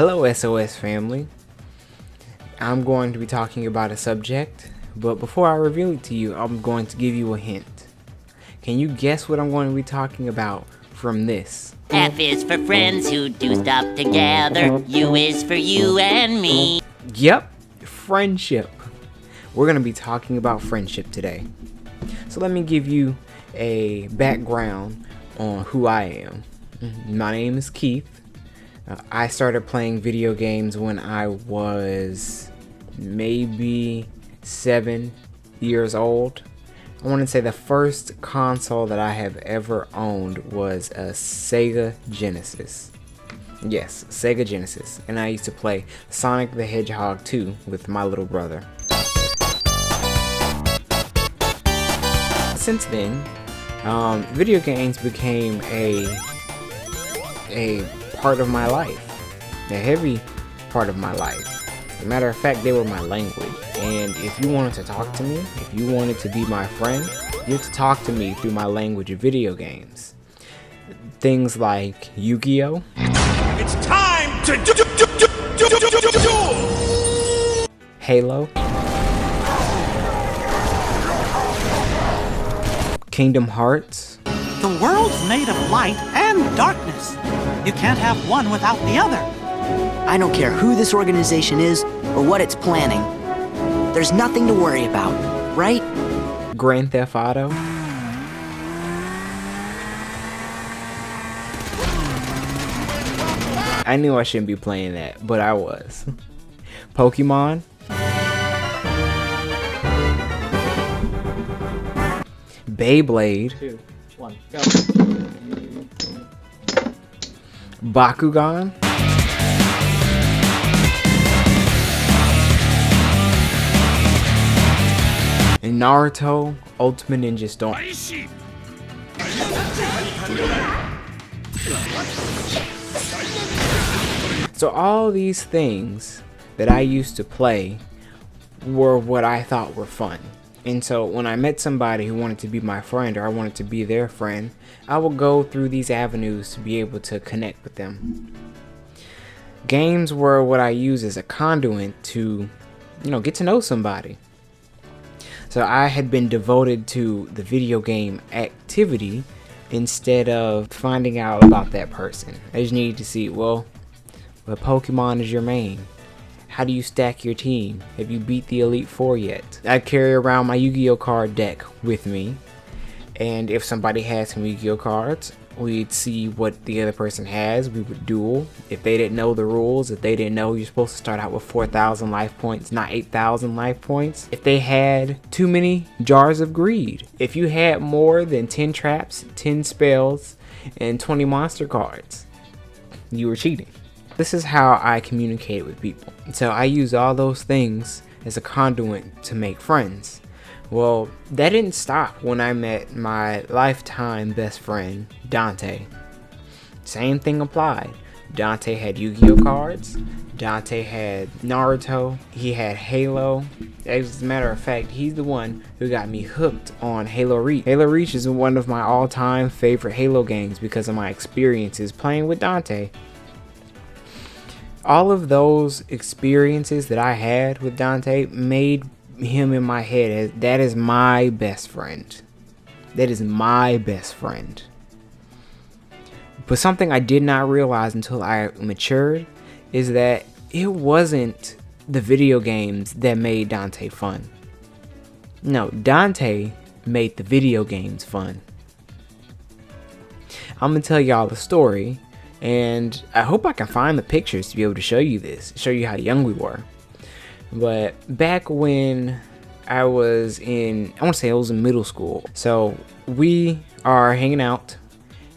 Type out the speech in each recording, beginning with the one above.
Hello SOS family. I'm going to be talking about a subject, but before I reveal it to you, I'm going to give you a hint. Can you guess what I'm going to be talking about from this? F is for friends who do stuff together. U is for you and me. Yep, friendship. We're going to be talking about friendship today. So let me give you a background on who I am. My name is Keith. I started playing video games when I was maybe 7 years old. I want to say the first console that I have ever owned was a Sega Genesis. Yes, Sega Genesis. And I used to play Sonic the Hedgehog 2 with my little brother. Since then, video games became a part of my life, a heavy part of my life. As a matter of fact, they were my language. And if you wanted to talk to me, if you wanted to be my friend, you had to talk to me through my language of video games. Things like Yu-Gi-Oh! It's time to duel! Halo, Kingdom Hearts. The world's made of light and darkness. You can't have one without the other. I don't care who this organization is or what it's planning. There's nothing to worry about, right? Grand Theft Auto. I knew I shouldn't be playing that, but I was. Pokemon. Beyblade. 2, 1, go. Bakugan. And Naruto Ultimate Ninja Storm. So all these things that I used to play were what I thought were fun. And so when I met somebody who wanted to be my friend, or I wanted to be their friend, I would go through these avenues to be able to connect with them. Games were what I used as a conduit to, get to know somebody. So I had been devoted to the video game activity instead of finding out about that person. I just needed to see, what Pokemon is your main? How do you stack your team? Have you beat the Elite Four yet? I carry around my Yu-Gi-Oh card deck with me, and if somebody had some Yu-Gi-Oh cards, we'd see what the other person has. We would duel. If they didn't know the rules, if they didn't know you're supposed to start out with 4,000 life points, not 8,000 life points. If they had too many jars of greed. If you had more than 10 traps, 10 spells, and 20 monster cards, you were cheating. This is how I communicate with people. So I use all those things as a conduit to make friends. Well, that didn't stop when I met my lifetime best friend, Dante. Same thing applied. Dante had Yu-Gi-Oh cards. Dante had Naruto. He had Halo. As a matter of fact, he's the one who got me hooked on Halo Reach. Halo Reach is one of my all-time favorite Halo games because of my experiences playing with Dante. All of those experiences that I had with Dante made him in my head as that is my best friend. That is my best friend. But something I did not realize until I matured is that it wasn't the video games that made Dante fun. No, Dante made the video games fun. I'm gonna tell y'all the story, and I hope I can find the pictures to be able to show you this, show you how young we were. But back when I was in, I want to say I was in middle school. So we are hanging out,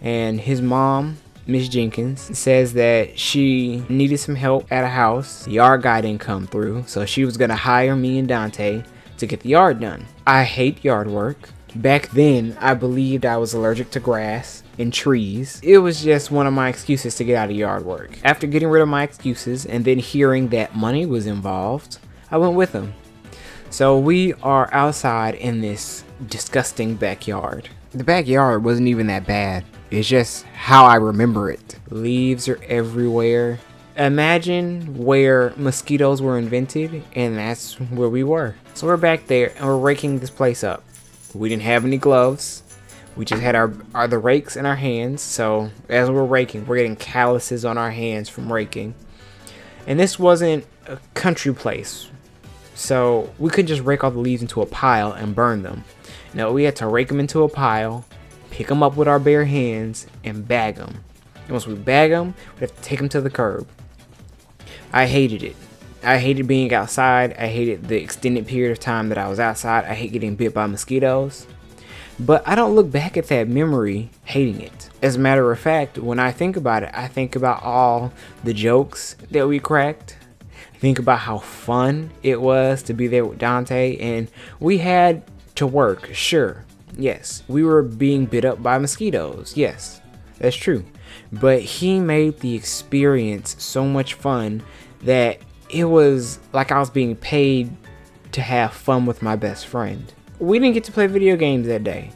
and his mom, Miss Jenkins, says that she needed some help at a house. The yard guy didn't come through, so she was going to hire me and Dante to get the yard done. I hate yard work. Back then, I believed I was allergic to grass and trees. It was just one of my excuses to get out of yard work. After getting rid of my excuses and then hearing that money was involved, I went with him. So we are outside in this disgusting backyard. The backyard wasn't even that bad. It's just how I remember it. Leaves are everywhere. Imagine where mosquitoes were invented, and that's where we were. So we're back there and we're raking this place up. We didn't have any gloves. We just had the rakes in our hands. So as we're raking, we're getting calluses on our hands from raking. And this wasn't a country place, so we couldn't just rake all the leaves into a pile and burn them. No, we had to rake them into a pile, pick them up with our bare hands, and bag them. And once we bag them, we have to take them to the curb. I hated it. I hated being outside. I hated the extended period of time that I was outside. I hate getting bit by mosquitoes. But I don't look back at that memory hating it. As a matter of fact, when I think about it, I think about all the jokes that we cracked. I think about how fun it was to be there with Dante. And we had to work, sure. Yes, we were being bit up by mosquitoes. Yes, that's true. But he made the experience so much fun that it was like I was being paid to have fun with my best friend. We didn't get to play video games that day,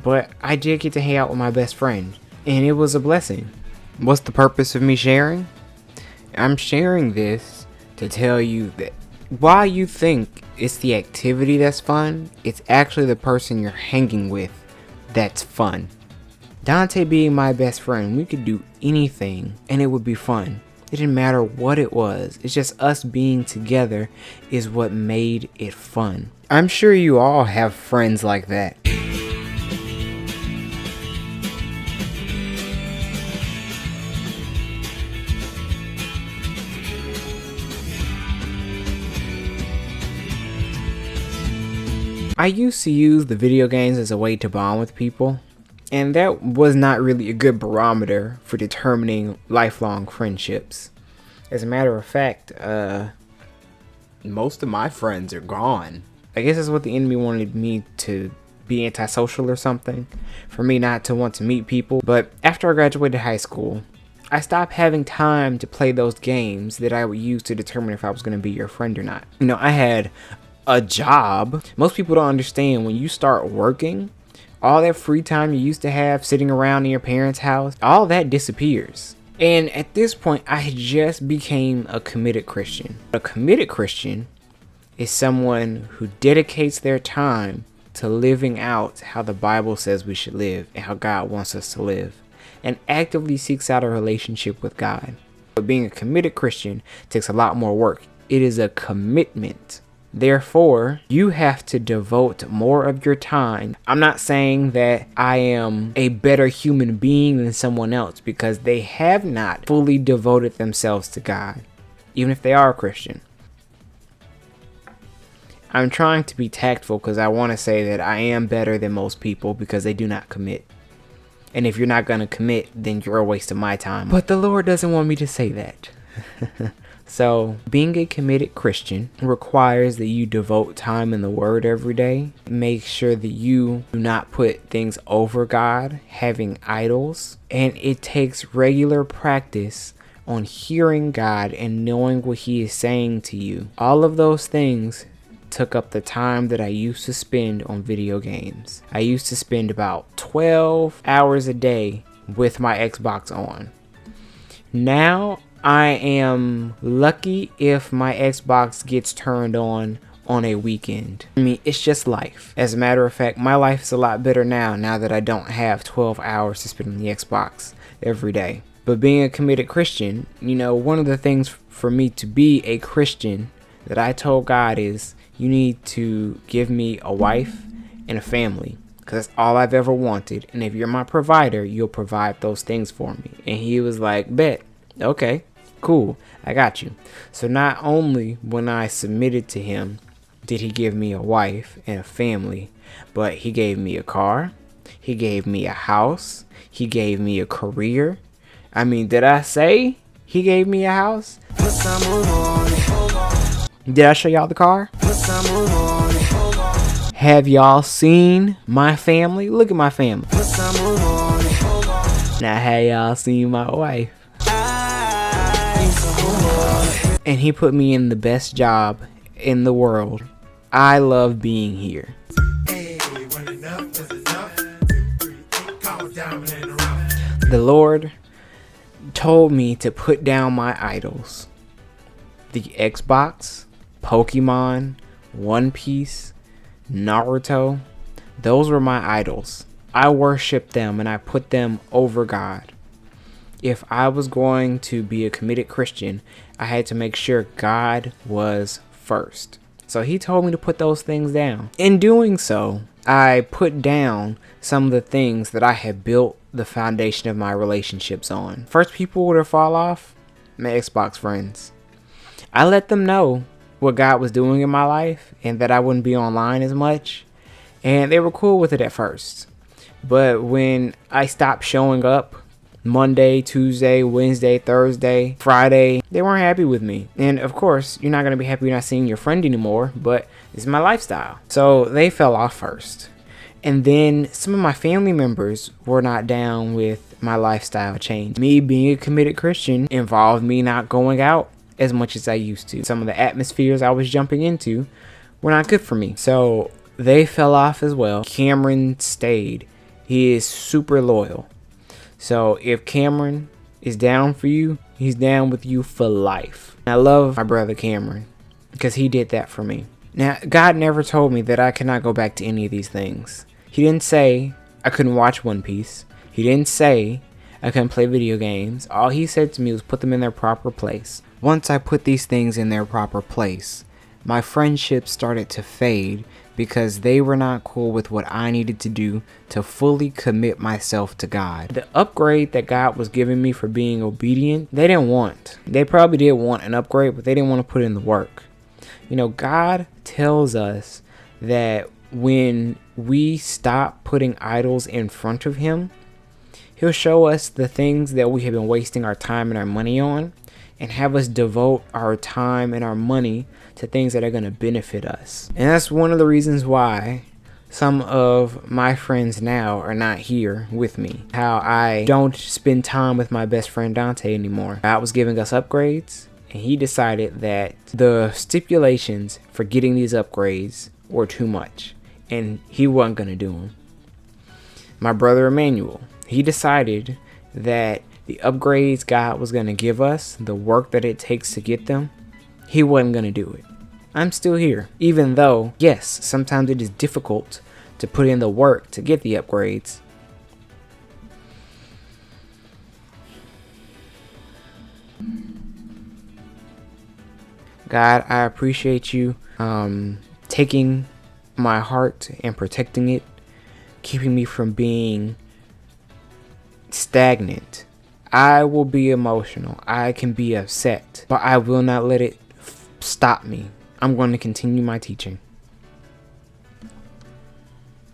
but I did get to hang out with my best friend, and it was a blessing. What's the purpose of me sharing? I'm sharing this to tell you that while you think it's the activity that's fun, it's actually the person you're hanging with that's fun. Dante being my best friend, we could do anything and it would be fun. It didn't matter what it was. It's just us being together is what made it fun. I'm sure you all have friends like that. I used to use the video games as a way to bond with people, and that was not really a good barometer for determining lifelong friendships. As a matter of fact, most of my friends are gone. I guess that's what the enemy wanted me to be, antisocial or something, for me not to want to meet people. But after I graduated high school, I stopped having time to play those games that I would use to determine if I was going to be your friend or not. You know, I had a job. Most people don't understand when you start working, all that free time you used to have sitting around in your parents' house, all that disappears. And at this point, I had just became a committed Christian. A committed Christian is someone who dedicates their time to living out how the Bible says we should live and how God wants us to live, and actively seeks out a relationship with God. But being a committed Christian takes a lot more work. It is a commitment. Therefore, you have to devote more of your time. I'm not saying that I am a better human being than someone else, because they have not fully devoted themselves to God, even if they are a Christian. I'm trying to be tactful because I want to say that I am better than most people because they do not commit. And if you're not going to commit, then you're a waste of my time. But the Lord doesn't want me to say that. So, being a committed Christian requires that you devote time in the Word every day. Make sure that you do not put things over God, having idols. And it takes regular practice on hearing God and knowing what He is saying to you. All of those things took up the time that I used to spend on video games. I used to spend about 12 hours a day with my Xbox on. Now, I am lucky if my Xbox gets turned on a weekend. I mean, it's just life. As a matter of fact, my life is a lot better now that I don't have 12 hours to spend on the Xbox every day. But being a committed Christian, you know, one of the things for me to be a Christian that I told God is, you need to give me a wife and a family, because that's all I've ever wanted. And if you're my provider, you'll provide those things for me. And He was like, bet. Okay. Cool, I got you. So not only when I submitted to Him did He give me a wife and a family, but He gave me a car, He gave me a house, He gave me a career. I mean, did I say He gave me a house? Did I show y'all the car? Have y'all seen my family? Look at my family. Now, have y'all seen my wife? And He put me in the best job in the world. I love being here. The Lord told me to put down my idols. The Xbox, Pokemon, One Piece, Naruto, those were my idols. I worshiped them and I put them over God. If I was going to be a committed Christian, I had to make sure God was first. So he told me to put those things down. In doing so, I put down some of the things that I had built the foundation of my relationships on. First people to fall off, my Xbox friends. I let them know what God was doing in my life and that I wouldn't be online as much. And they were cool with it at first. But when I stopped showing up Monday, Tuesday, Wednesday, Thursday, Friday, they weren't happy with me. And of course, you're not going to be happy not seeing your friend anymore, but it's my lifestyle. So they fell off first. And then some of my family members were not down with my lifestyle change. Me being a committed Christian involved me not going out as much as I used to. Some of the atmospheres I was jumping into were not good for me. So they fell off as well. Cameron stayed. He is super loyal. So if Cameron is down for you, he's down with you for life. I love my brother Cameron because he did that for me. Now, God never told me that I cannot go back to any of these things. He didn't say I couldn't watch One Piece. He didn't say I couldn't play video games. All he said to me was put them in their proper place. Once I put these things in their proper place, my friendships started to fade because they were not cool with what I needed to do to fully commit myself to God. The upgrade that God was giving me for being obedient, they didn't want. They probably did want an upgrade, but they didn't want to put in the work. You know, God tells us that when we stop putting idols in front of him, he'll show us the things that we have been wasting our time and our money on and have us devote our time and our money to things that are going to benefit us. And that's one of the reasons why some of my friends now are not here with me. How I don't spend time with my best friend Dante anymore. God was giving us upgrades and he decided that the stipulations for getting these upgrades were too much and he wasn't going to do them. My brother Emmanuel, he decided that the upgrades God was going to give us, the work that it takes to get them, he wasn't going to do it. I'm still here, even though, yes, sometimes it is difficult to put in the work to get the upgrades. God, I appreciate you taking my heart and protecting it, keeping me from being stagnant. I will be emotional. I can be upset, but I will not let it stop me. I'm going to continue my teaching.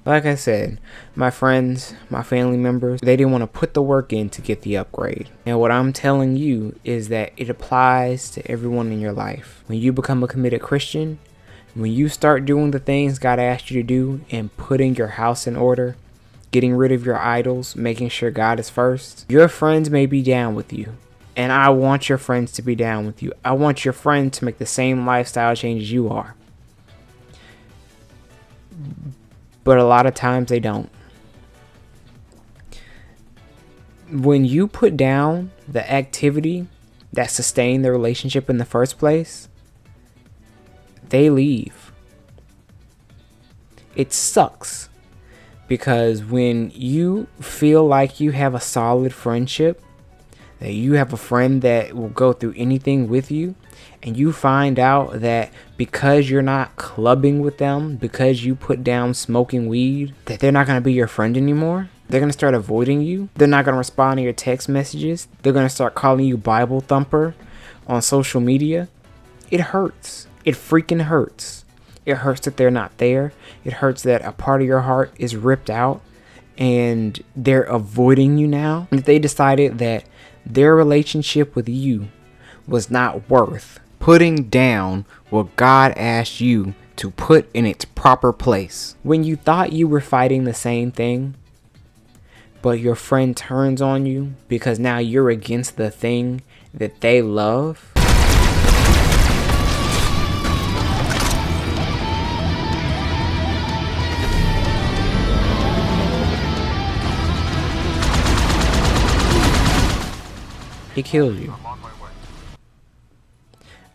Like I said, my friends, my family members, they didn't want to put the work in to get the upgrade. And what I'm telling you is that it applies to everyone in your life. When you become a committed Christian, when you start doing the things God asked you to do and putting your house in order, getting rid of your idols, making sure God is first, your friends may be down with you. And I want your friends to be down with you. I want your friends to make the same lifestyle changes you are. But a lot of times they don't. When you put down the activity that sustained the relationship in the first place, they leave. It sucks. Because when you feel like you have a solid friendship, that you have a friend that will go through anything with you, and you find out that because you're not clubbing with them, because you put down smoking weed, that they're not going to be your friend anymore. They're going to start avoiding you. They're not going to respond to your text messages. They're going to start calling you Bible thumper on social media. It hurts. It freaking hurts. It hurts that they're not there. It hurts that a part of your heart is ripped out and they're avoiding you now. If they decided that their relationship with you was not worth putting down what God asked you to put in its proper place. When you thought you were fighting the same thing, but your friend turns on you because now you're against the thing that they love. He kills you.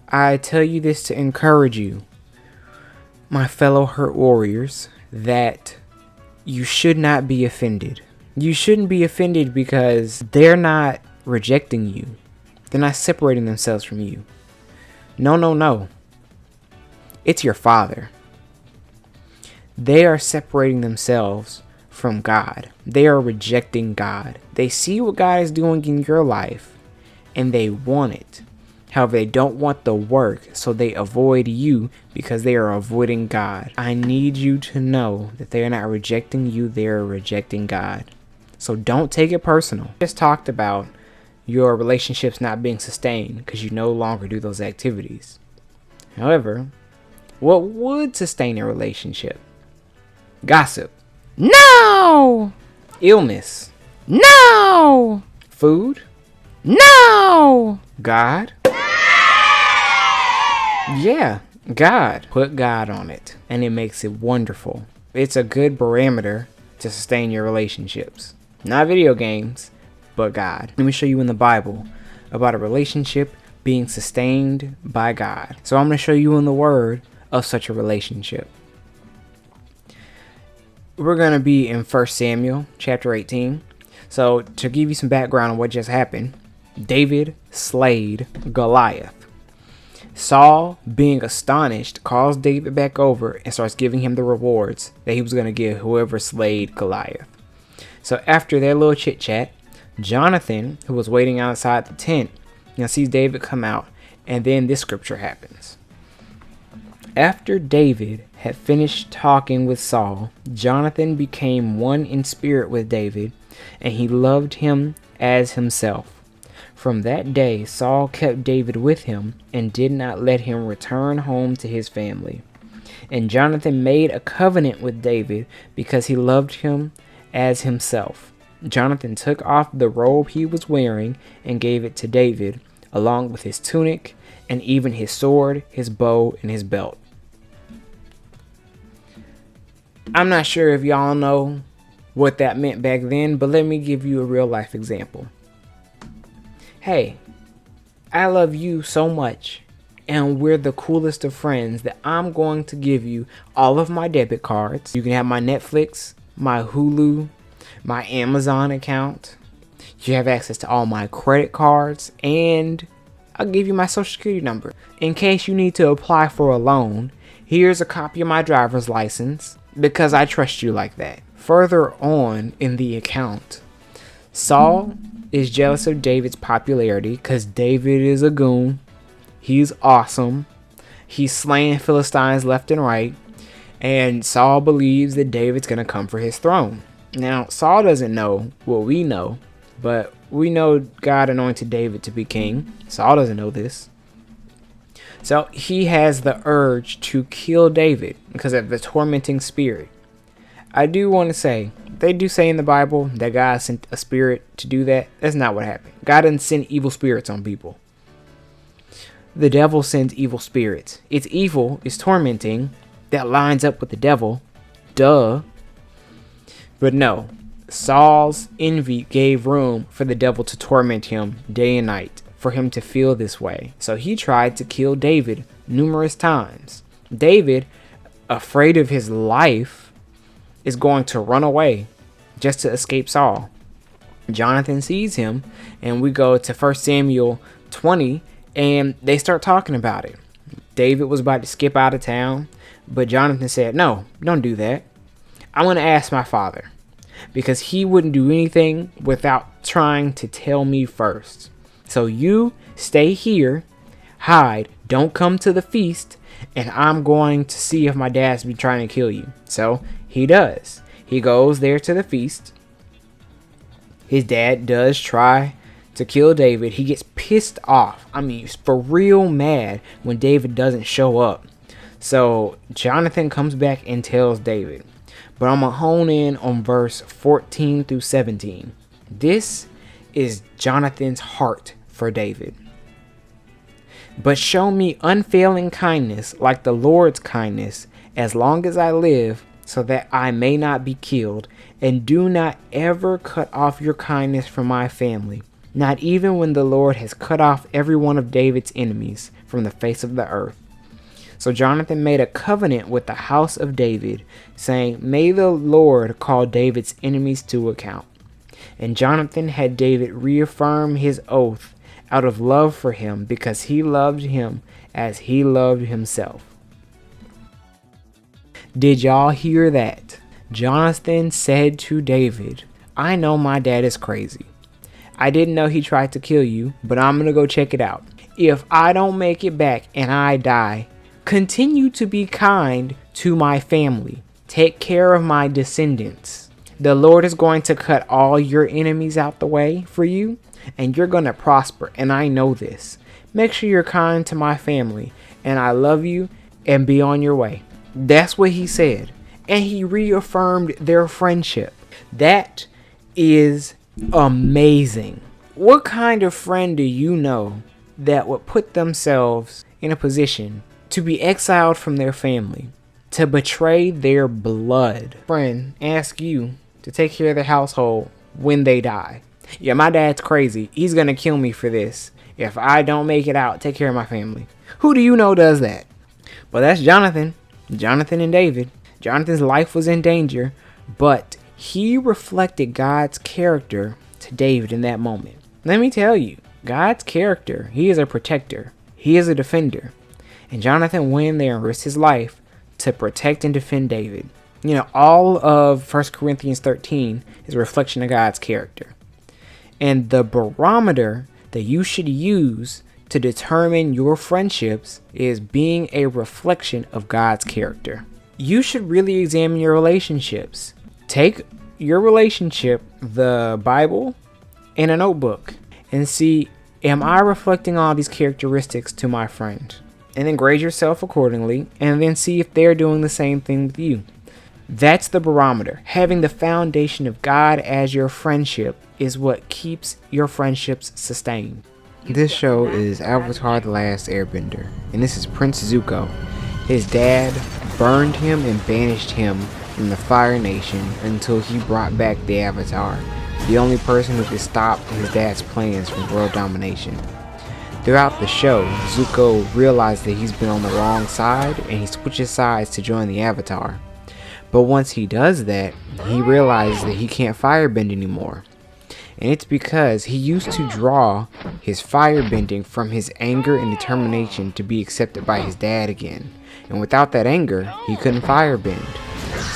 I tell you this to encourage you, my fellow hurt warriors, that you should not be offended. You shouldn't be offended because they're not rejecting you. They're not separating themselves from you. No, no, no. It's your Father. They are separating themselves from God. They are rejecting God. They see what God is doing in your life and they want it. However, they don't want the work, so they avoid you because they are avoiding God. I need you to know that they are not rejecting you, they are rejecting God. So don't take it personal. I just talked about your relationships not being sustained because you no longer do those activities. However, what would sustain a relationship? Gossip. No! Illness. No! Food. No! God. Yeah, God. Put God on it, and it makes it wonderful. It's a good barometer to sustain your relationships. Not video games, but God. Let me show you in the Bible about a relationship being sustained by God. So I'm going to show you in the Word of such a relationship. We're going to be in 1 Samuel chapter 18. So to give you some background on what just happened, David slayed Goliath. Saul, being astonished, calls David back over and starts giving him the rewards that he was going to give whoever slayed Goliath. So after their little chit chat, Jonathan, who was waiting outside the tent, sees David come out, and then this scripture happens. After David had finished talking with Saul, Jonathan became one in spirit with David, and he loved him as himself. From that day, Saul kept David with him and did not let him return home to his family. And Jonathan made a covenant with David because he loved him as himself. Jonathan took off the robe he was wearing and gave it to David, along with his tunic and even his sword, his bow, and his belt. I'm not sure if y'all know what that meant back then, but let me give you a real life example. Hey, I love you so much, and we're the coolest of friends that I'm going to give you all of my debit cards. You can have my Netflix, my Hulu, my Amazon account. You have access to all my credit cards, and I'll give you my social security number. In case you need to apply for a loan, here's a copy of my driver's license because I trust you like that. Further on in the account, Saul is jealous of David's popularity because David is a goon. He's awesome. He's slaying Philistines left and right. And Saul believes that David's going to come for his throne. Now, Saul doesn't know what we know, but we know God anointed David to be king. Saul doesn't know this. So he has the urge to kill David because of the tormenting spirit. I do want to say, they do say in the Bible that God sent a spirit to do that. That's not what happened. God doesn't send evil spirits on people. The devil sends evil spirits. It's evil, it's tormenting. That lines up with the devil. Duh. But no, Saul's envy gave room for the devil to torment him day and night, for him to feel this way. So he tried to kill David numerous times. David, afraid of his life, is going to run away just to escape Saul. Jonathan sees him, and we go to 1 Samuel 20, and they start talking about it. David was about to skip out of town, but Jonathan said, no, don't do that. I'm going to ask my father, because he wouldn't do anything without trying to tell me first. So you stay here, hide, don't come to the feast, and I'm going to see if my dad's been trying to kill you. So he does. He goes there to the feast. His dad does try to kill David. He gets pissed off. I mean, for real mad when David doesn't show up. So Jonathan comes back and tells David. But I'm going to hone in on verse 14 through 17. This is Jonathan's heart for David. But show me unfailing kindness like the Lord's kindness as long as I live, so that I may not be killed, and do not ever cut off your kindness from my family. not even when the Lord has cut off every one of David's enemies from the face of the earth. So Jonathan made a covenant with the house of David, saying, "May the Lord call David's enemies to account." And Jonathan had David reaffirm his oath out of love for him, because he loved him as he loved himself. Did y'all hear that? Jonathan said to David, "I know my dad is crazy. I didn't know he tried to kill you, but I'm gonna go check it out. If I don't make it back and I die, continue to be kind to my family. Take care of my descendants. The Lord is going to cut all your enemies out the way for you, and you're going to prosper, and I know this. Make sure you're kind to my family, and I love you, and be on your way." That's what he said, and he reaffirmed their friendship. That is amazing. What kind of friend do you know that would put themselves in a position to be exiled from their family, to betray their blood friend, ask you to take care of their household when they die? Yeah, my dad's crazy. He's gonna kill me for this. If I don't make it out, take care of my family. Who do you know does that? But that's Jonathan. Jonathan and David. Jonathan's life was in danger, but he reflected God's character to David in that moment. Let me tell you, God's character, he is a protector. He is a defender. And Jonathan went in there and risked his life to protect and defend David. You know, all of 1 Corinthians 13 is a reflection of God's character. And the barometer that you should use to determine your friendships is being a reflection of God's character. You should really examine your relationships. Take your relationship, the Bible, and a notebook, and see, am I reflecting all these characteristics to my friend? And then grade yourself accordingly, and then see if they're doing the same thing with you. That's the barometer. Having the foundation of God as your friendship is what keeps your friendships sustained. This show is Avatar: The Last Airbender, and this is Prince Zuko. His dad burned him and banished him from the Fire Nation until he brought back the Avatar, the only person who could stop his dad's plans from world domination. Throughout the show, Zuko realized that he's been on the wrong side, and he switches sides to join the Avatar. But once he does that, he realizes that he can't firebend anymore. And it's because he used to draw his firebending from his anger and determination to be accepted by his dad again. And without that anger, he couldn't firebend.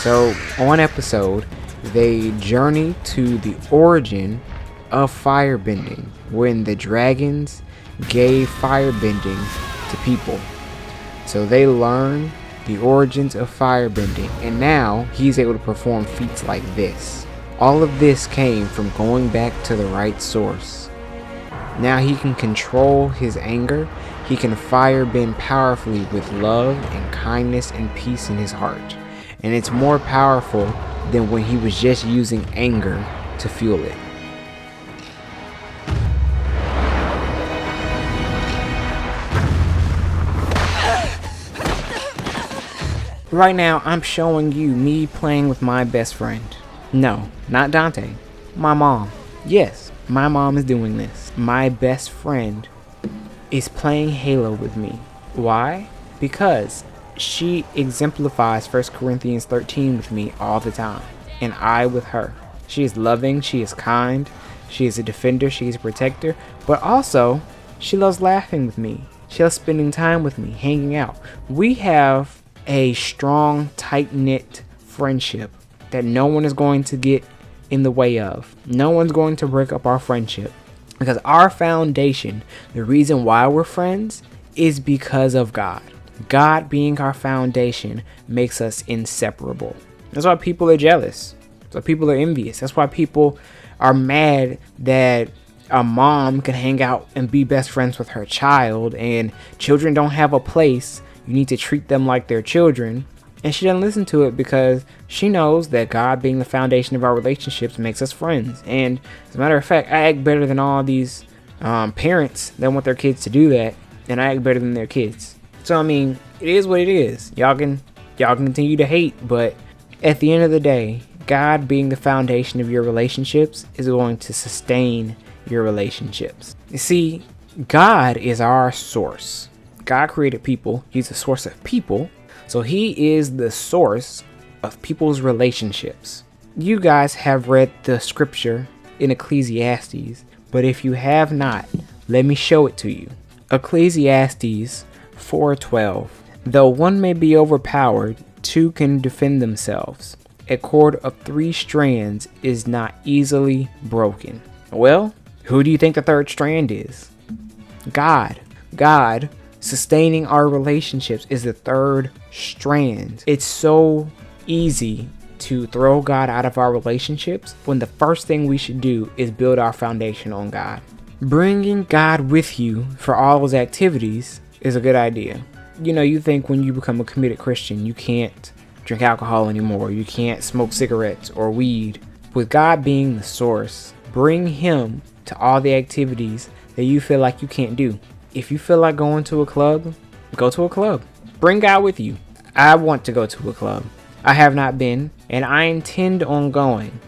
So, on episode, they journey to the origin of firebending, when the dragons gave firebending to people. So they learn the origins of firebending, and now he's able to perform feats like this. All of this came from going back to the right source. Now he can control his anger. He can firebend powerfully with love and kindness and peace in his heart. And it's more powerful than when he was just using anger to fuel it. Right now, I'm showing you me playing with my best friend. No, not Dante. My mom. Yes, my mom is doing this. My best friend is playing Halo with me. Why? Because she exemplifies 1 Corinthians 13 with me all the time. And I with her. She is loving, she is kind, she is a defender, she is a protector. But also, she loves laughing with me. She loves spending time with me, hanging out. We have a strong, tight-knit friendship that no one is going to get in the way of. No one's going to break up our friendship, because our foundation, the reason why we're friends, is because of God. God being our foundation makes us inseparable. That's why people are jealous. That's why people are envious. That's why people are mad that a mom can hang out and be best friends with her child, and children don't have a place. You need to treat them like they're children. And she doesn't listen to it because she knows that God being the foundation of our relationships makes us friends. And as a matter of fact, I act better than all these parents that want their kids to do that, and I act better than their kids. So I mean, it is what it is. Y'all can continue to hate, but at the end of the day, God being the foundation of your relationships is going to sustain your relationships. You see, God is our source. God created people. He's the source of people. So he is the source of people's relationships. You guys have read the scripture in Ecclesiastes, but if you have not, let me show it to you. Ecclesiastes 4:12. Though one may be overpowered, two can defend themselves. A cord of 3 strands is not easily broken. Well, who do you think the third strand is? God. God sustaining our relationships is the third strand. It's so easy to throw God out of our relationships when the first thing we should do is build our foundation on God. Bringing God with you for all those activities is a good idea. You know, you think when you become a committed Christian, you can't drink alcohol anymore, you can't smoke cigarettes or weed. With God being the source, bring him to all the activities that you feel like you can't do. If you feel like going to a club, go to a club. Bring God with you. I want to go to a club. I have not been, and I intend on going.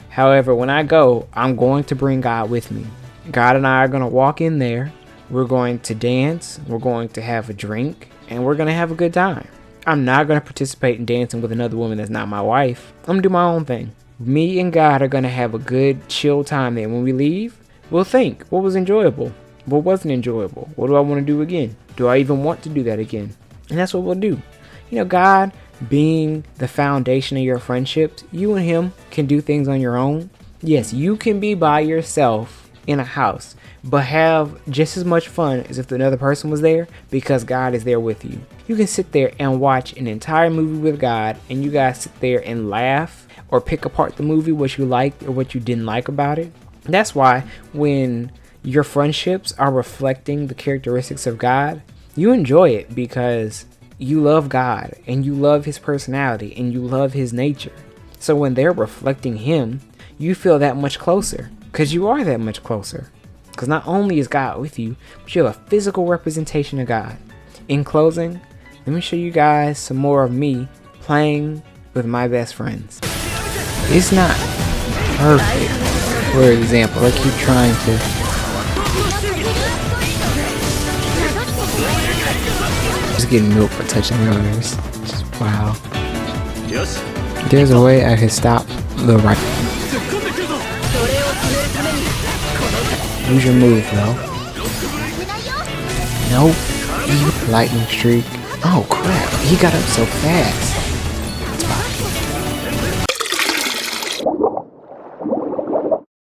However, when I go, I'm going to bring God with me. God and I are going to walk in there. We're going to dance. We're going to have a drink, and we're going to have a good time. I'm not going to participate in dancing with another woman that's not my wife. I'm going to do my own thing. Me and God are going to have a good, chill time there. When we leave, we'll think, what was enjoyable? What wasn't enjoyable? What do I want to do again? Do I even want to do that again? And that's what we'll do. You know, God being the foundation of your friendships, you and him can do things on your own. Yes, you can be by yourself in a house, but have just as much fun as if another person was there, because God is there with you. You can sit there and watch an entire movie with God, and you guys sit there and laugh or pick apart the movie, what you liked or what you didn't like about it. That's why when your friendships are reflecting the characteristics of God, you enjoy it because you love God and you love his personality and you love his nature. So when they're reflecting him, you feel that much closer because you are that much closer. Because not only is God with you, but you have a physical representation of God. In closing, let me show you guys some more of me playing with my best friends. It's not perfect. For example, I keep trying to just getting milk for touching others. Just wow. There's a way I can stop the right. Use your move though. Nope. Lightning streak. Oh crap, he got up so fast.